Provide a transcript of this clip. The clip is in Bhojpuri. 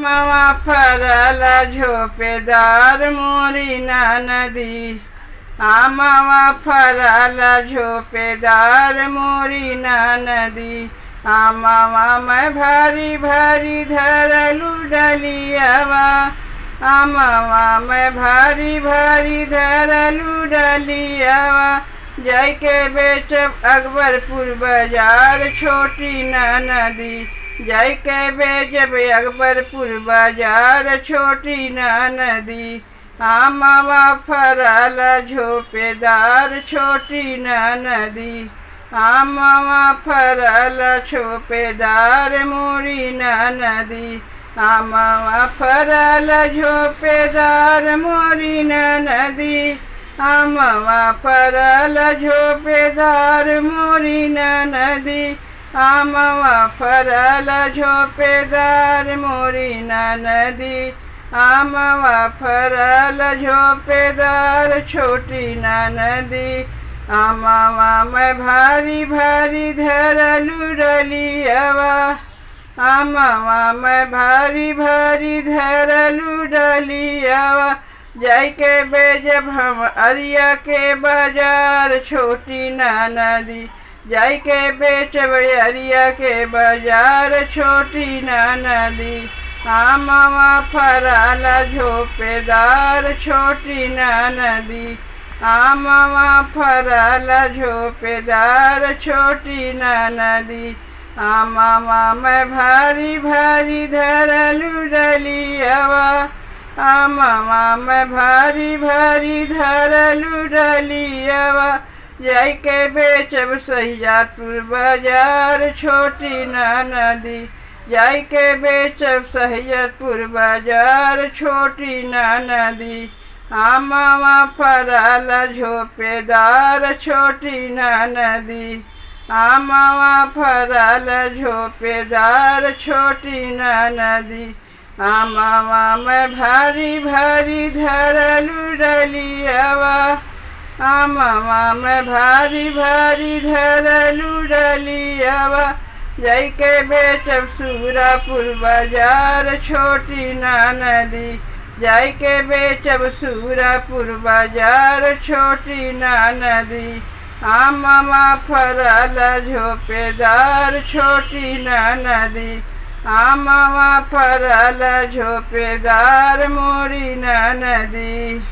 आमवा फरल झोपेदार मोरी नदी। आमवा फरल झोपेदार मोरी नदी। आमवा में भारी भारी धरलू डलियावा। आमवा में भारी भारी धरलू डलियावा। जाके बेचब अकबरपुर बाजार छोटी नदी। जाके बेचब अकबरपुर बाजार छोटी नदी। आमवा फरल झोपेदार छोटी नदी। आमवा फरल झोपेदार मोरी नदी। आमवा फरल झोपेदार मोरी नदी। आमवा फरल झोपेदार मोरी नदी। आमवा फरल झोपेदार मोरी नदी। आमवा फरल झोपेदार छोटी नदी। आमवा में भारी भारी धरलू डलियावा। आमवा में भारी भारी धरलू डलियावा। जाके बेचब हम अरिया के बाजार छोटी नदी। जाके बेचब अरिया के बाजार छोटी नदी। आमवा फरल झोपेदार छोटी नदी। आमवा फरल झोपेदार छोटी नदी। आमवा में भारी भारी धरलू डलियावा। आमवा में भारी भारी धरलू डलियावा। जाके बेचब सहियापुर बाजार छोटी नदी। जाके बेचब सहियापुर बाजार छोटी नदी। आमवा फरल झोपेदार छोटी नदी। आमवा फरल झोपेदार छोटी नदी। आमवा में भारी भारी धरलू डलियावा। आमवा में भारी भारी धरलू डलियावा। जाके बेचब सूरापुर बाजार छोटी नदी। जाके बेचब सूरापुर बाजार छोटी नदी। आमवा फरल झोपेदार छोटी नदी। आमवा फरल झोपेदार मोरी नदी।